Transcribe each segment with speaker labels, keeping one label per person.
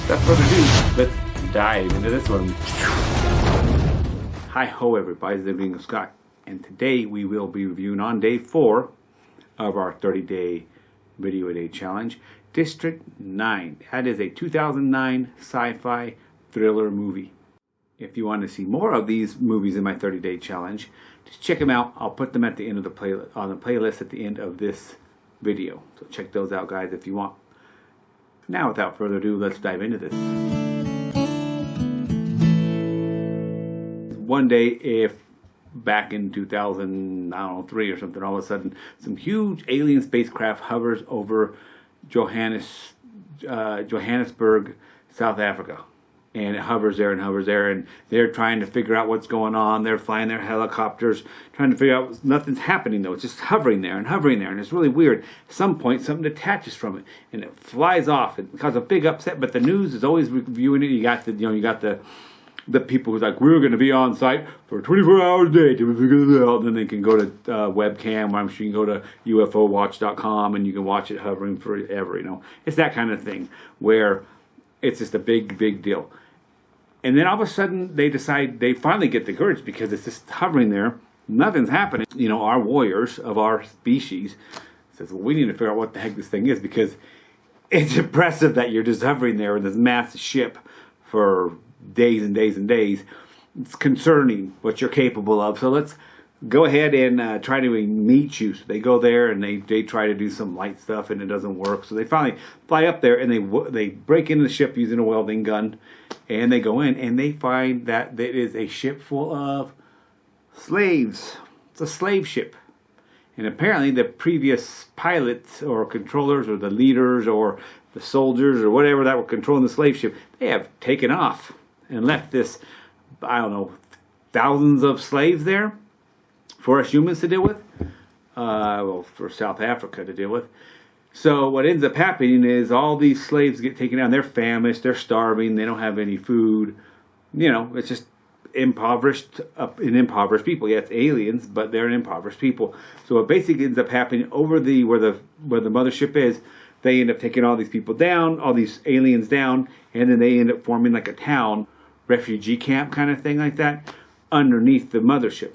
Speaker 1: without further ado, let's dive into this one. Hi ho everybody, it's the Bingo Scott, and today we will be reviewing on day 4 of our 30-day video a day challenge, District 9. That is a 2009 sci-fi thriller movie. If you want to see more of these movies in my 30-day challenge, just check them out. I'll put them at the end of the playlist at the end of this video. So check those out, guys, if you want. Now, without further ado, let's dive into this. One day, if back in 2003 or something, all of a sudden, some huge alien spacecraft hovers over Johannesburg, South Africa. And it hovers there, and they're trying to figure out what's going on. They're flying their helicopters, trying to figure out. Nothing's happening, though. It's just hovering there, and it's really weird. At some point, something detaches from it, and it flies off. It causes a big upset, but the news is always reviewing it. You got the people who's like, we're going to be on site for 24 hours a day to figure this out. Then they can go to webcam, or I'm sure you can go to UFOWatch.com, and you can watch it hovering forever. It's that kind of thing where it's just a big deal. And then all of a sudden, they finally get the courage, because it's just hovering there. Nothing's happening. Our warriors of our species says, well, we need to figure out what the heck this thing is, because it's impressive that you're just hovering there in this massive ship for days and days and days. It's concerning what you're capable of. So let's go ahead and try to meet you. So they go there and they try to do some light stuff, and it doesn't work. So they finally fly up there, and they break into the ship using a welding gun, and they go in and they find that it is a ship full of slaves. It's a slave ship. And apparently the previous pilots or controllers or the leaders or the soldiers or whatever that were controlling the slave ship, they have taken off and left this, I don't know, thousands of slaves there for us humans to deal with, for South Africa to deal with. So what ends up happening is all these slaves get taken down. They're famished, they're starving, they don't have any food. It's just impoverished people. Yeah, it's aliens, but they're an impoverished people. So what basically ends up happening over where the mothership is, they end up taking all these people down, all these aliens down, and then they end up forming like a town, refugee camp kind of thing like that, underneath the mothership.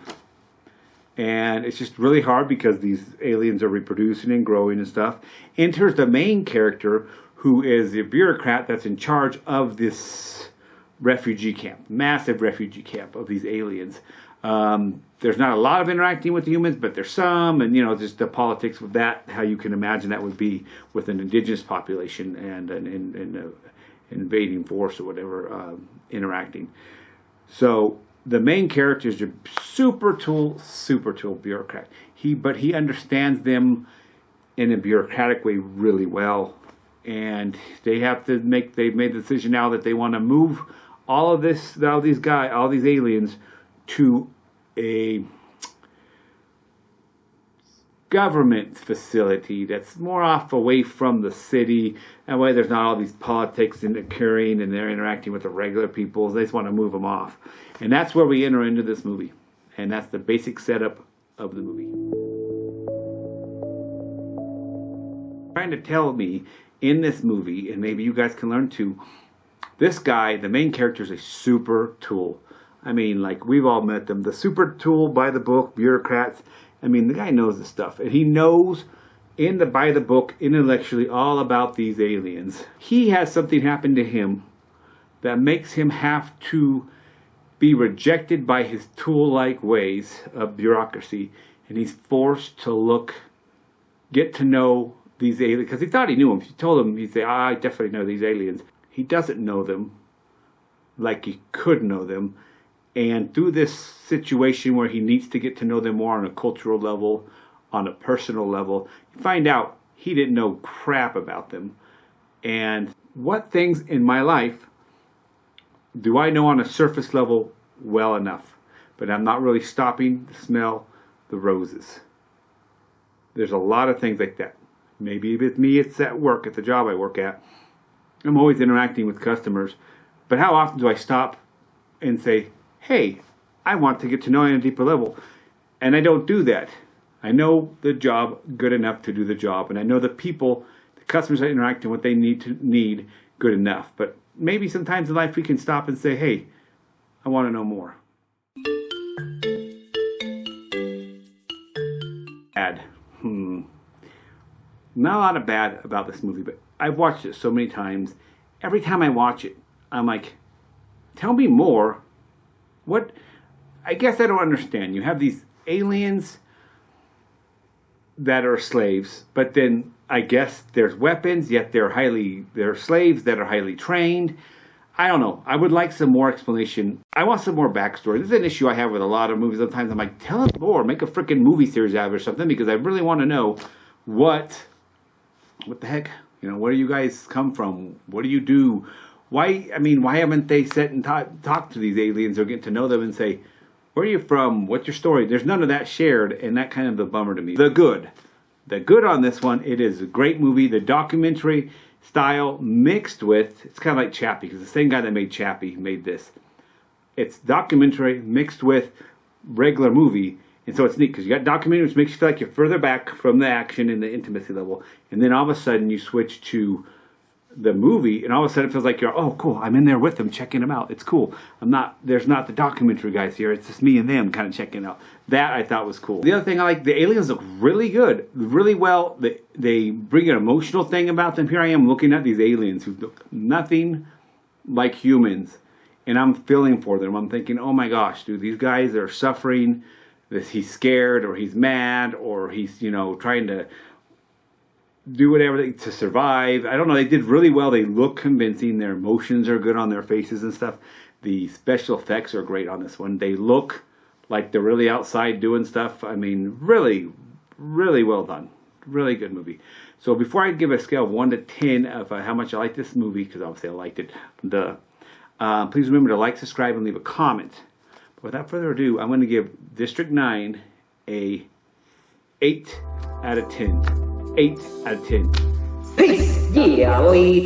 Speaker 1: And it's just really hard because these aliens are reproducing and growing and stuff. Enters the main character, who is the bureaucrat that's in charge of this refugee camp, massive refugee camp of these aliens. There's not a lot of interacting with the humans, but there's some, and just the politics with that, how you can imagine that would be with an indigenous population and an invading force or whatever interacting. So the main character is a super tool bureaucrat. But he understands them in a bureaucratic way really well, and they've made the decision now that they want to move all these aliens to a government facility that's more off away from the city. That way there's not all these politics occurring, and they're interacting with the regular people. They just want to move them off. And that's where we enter into this movie. And that's the basic setup of the movie. Trying to tell me in this movie, and maybe you guys can learn too, this guy, the main character, is a super tool. I mean, like, we've all met them. The super tool by the book bureaucrats. I mean, the guy knows the stuff, and he knows by the book intellectually all about these aliens. He has something happen to him that makes him have to be rejected by his tool-like ways of bureaucracy, and he's forced to get to know these aliens, because he thought he knew them. If you told him, he'd say, I definitely know these aliens. He doesn't know them like he could know them. And through this situation where he needs to get to know them more on a cultural level, on a personal level, you find out he didn't know crap about them. And what things in my life do I know on a surface level well enough, but I'm not really stopping to smell the roses? There's a lot of things like that. Maybe with me, it's at work, at the job I work at. I'm always interacting with customers. But how often do I stop and say, hey, I want to get to know you on a deeper level? And I don't do that. I know the job good enough to do the job, and I know the people, the customers I interact with, what they need good enough. But maybe sometimes in life we can stop and say, hey, I want to know more. Bad. Not a lot of bad about this movie, but I've watched it so many times. Every time I watch it, I'm like, tell me more. What? I guess I don't understand. You have these aliens that are slaves, but then I guess there's weapons, yet they're slaves that are highly trained. I don't know. I would like some more explanation. I want some more backstory. This is an issue I have with a lot of movies. Sometimes I'm like, tell us more. Make a freaking movie series out of it or something, because I really want to know what the heck? You know, where do you guys come from? What do you do? Why haven't they sat and talked to these aliens or get to know them and say, where are you from? What's your story? There's none of that shared, and that kind of a bummer to me. The good on this one, it is a great movie. The documentary style mixed with, it's kind of like Chappie, because the same guy that made Chappie made this. It's documentary mixed with regular movie, and so it's neat, because you got documentary, which makes you feel like you're further back from the action and the intimacy level, and then all of a sudden you switch to the movie, and all of a sudden it feels like you're, oh cool, I'm in there with them, checking them out. It's cool. There's not the documentary guys here. It's just me and them kind of checking out. That I thought was cool. The other thing I like, the aliens look really good, really well. They bring an emotional thing about them. Here I am looking at these aliens who look nothing like humans, and I'm feeling for them. I'm thinking, oh my gosh, dude, these guys are suffering. He's scared, or he's mad, or he's, trying to do whatever to survive. I don't know. They did really well. They look convincing. Their emotions are good on their faces and stuff. The special effects are great on this one. They look like they're really outside doing stuff. I mean, really, really well done. Really good movie. So before I give a scale of 1 to 10 of how much I like this movie, because obviously I liked it, please remember to like, subscribe, and leave a comment. But without further ado, I'm going to give District 9 a 8 out of 10. 8 out of 10.
Speaker 2: Peace, yeah, we